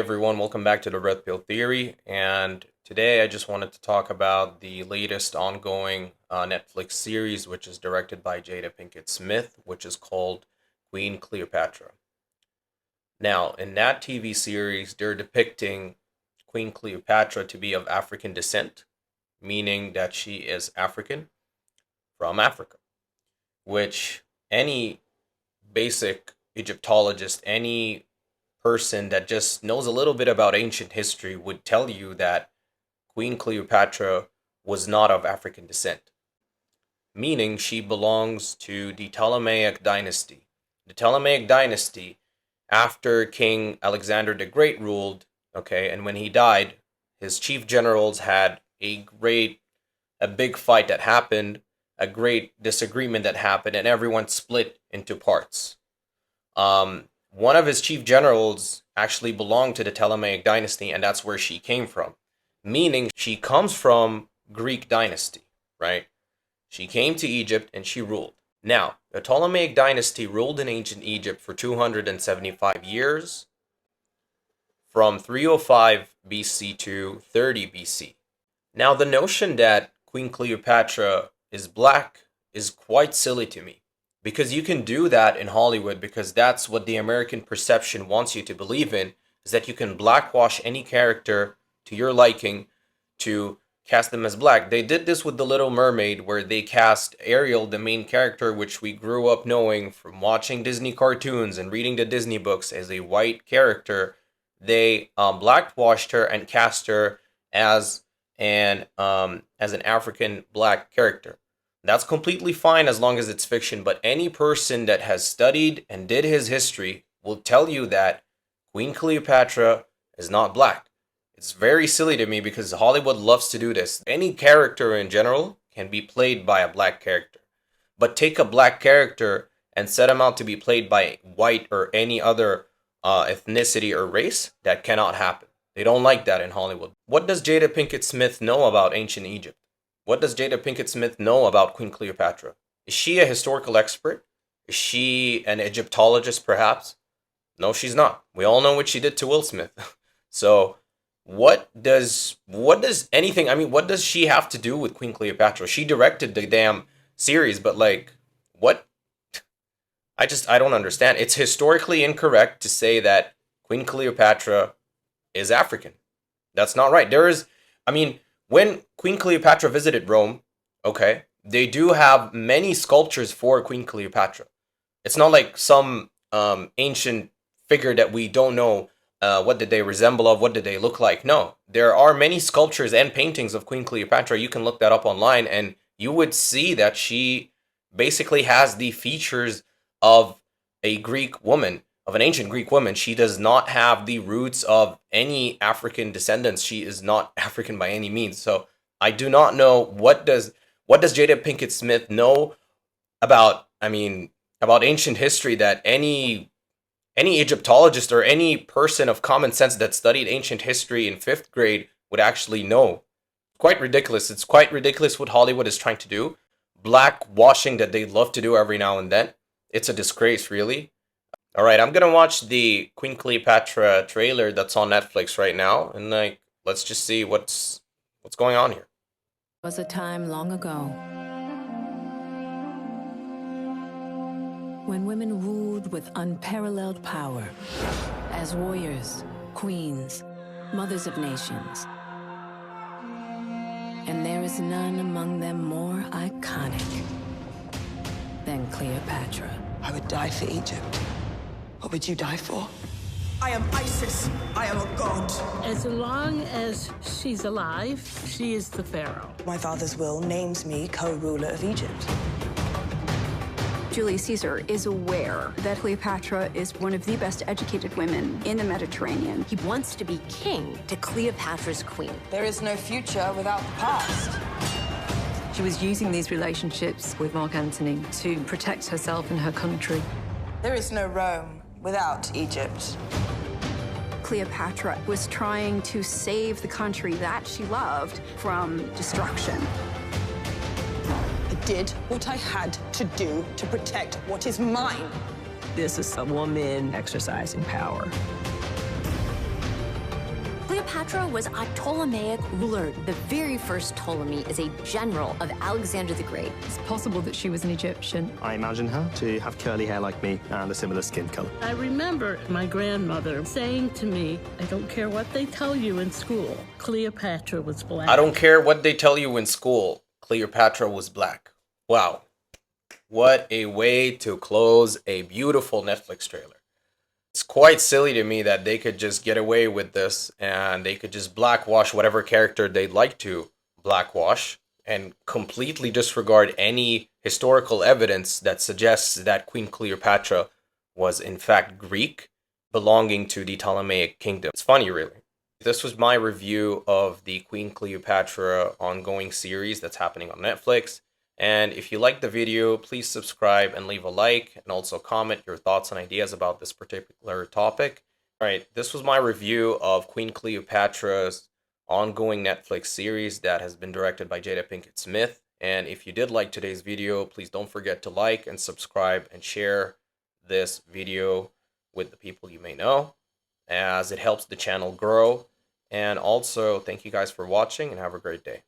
everyone, welcome back to the RedPill Theory, and today I just wanted to talk about the latest ongoing Netflix series, which is directed by Jada Pinkett Smith, which is called Queen Cleopatra. Now, in that TV series, they're depicting Queen Cleopatra to be of African descent, meaning that she is African from Africa, which any basic Egyptologist, any person that just knows a little bit about ancient history would tell you that Queen Cleopatra was not of African descent, meaning she belongs to the Ptolemaic dynasty. The Ptolemaic dynasty, after King Alexander the Great ruled, and when he died, his chief generals had a big fight that happened, a great disagreement that happened, and everyone split into parts. One of his chief generals actually belonged to the Ptolemaic dynasty, and that's where she came from. Meaning she comes from Greek dynasty, right? She came to Egypt and she ruled. Now, the Ptolemaic dynasty ruled in ancient Egypt for 275 years, from 305 BC to 30 BC. Now, the notion that Queen Cleopatra is black is quite silly to me. Because you can do that in Hollywood, because that's what the American perception wants you to believe in, is that you can blackwash any character to your liking to cast them as black. They did this with The Little Mermaid, where they cast Ariel, the main character, which we grew up knowing from watching Disney cartoons and reading the Disney books, as a white character. They blackwashed her and cast her as an African black character. That's completely fine as long as it's fiction, but any person that has studied and did his history will tell you that Queen Cleopatra is not black. It's very silly to me because Hollywood loves to do this. Any character in general can be played by a black character, but take a black character and set him out to be played by white or any other ethnicity or race, that cannot happen. They don't like that in Hollywood. What does Jada Pinkett Smith know about ancient Egypt? What does Jada Pinkett Smith know about Queen Cleopatra? Is she a historical expert? Is she an Egyptologist, perhaps? No, she's not. We all know what she did to Will Smith. So, what does she have to do with Queen Cleopatra? She directed the damn series, but what? I don't understand. It's historically incorrect to say that Queen Cleopatra is African. That's not right. When Queen Cleopatra visited Rome, they do have many sculptures for Queen Cleopatra. It's not like some ancient figure that we don't know what did they resemble of, what did they look like. No, there are many sculptures and paintings of Queen Cleopatra. You can look that up online, and you would see that she basically has the features of a Greek woman, of an ancient Greek woman. She does not have the roots of any African descendants. She is not African by any means. So I do not know what does Jada Pinkett Smith know about ancient history that any Egyptologist or any person of common sense that studied ancient history in 5th grade would actually know. Quite ridiculous. It's quite ridiculous what Hollywood is trying to do. Blackwashing that they love to do every now and then. It's a disgrace, really. All right, I'm gonna watch the Queen Cleopatra trailer that's on Netflix right now, and let's just see what's going on here. Was a time long ago when women ruled with unparalleled power as warriors, queens, mothers of nations. And there is none among them more iconic than Cleopatra. I would die for Egypt. What would you die for? I am Isis. I am a god. As long as she's alive, she is the pharaoh. My father's will names me co-ruler of Egypt. Julius Caesar is aware that Cleopatra is one of the best educated women in the Mediterranean. He wants to be king to Cleopatra's queen. There is no future without the past. She was using these relationships with Mark Antony to protect herself and her country. There is no Rome without Egypt. Cleopatra was trying to save the country that she loved from destruction. I did what I had to do to protect what is mine. This is a woman exercising power. Cleopatra was a Ptolemaic ruler. The very first Ptolemy is a general of Alexander the Great. It's possible that she was an Egyptian. I imagine her to have curly hair like me and a similar skin color. I remember my grandmother saying to me, I don't care what they tell you in school, Cleopatra was black. I don't care what they tell you in school, Cleopatra was black. Wow. What a way to close a beautiful Netflix trailer. It's quite silly to me that they could just get away with this and they could just blackwash whatever character they'd like to blackwash and completely disregard any historical evidence that suggests that Queen Cleopatra was in fact Greek, belonging to the Ptolemaic kingdom. It's funny, really. This was my review of the Queen Cleopatra ongoing series that's happening on Netflix. And if you liked the video, please subscribe and leave a like, and also comment your thoughts and ideas about this particular topic. Alright, this was my review of Queen Cleopatra's ongoing Netflix series that has been directed by Jada Pinkett Smith. And if you did like today's video, please don't forget to like and subscribe and share this video with the people you may know, as it helps the channel grow. And also, thank you guys for watching and have a great day.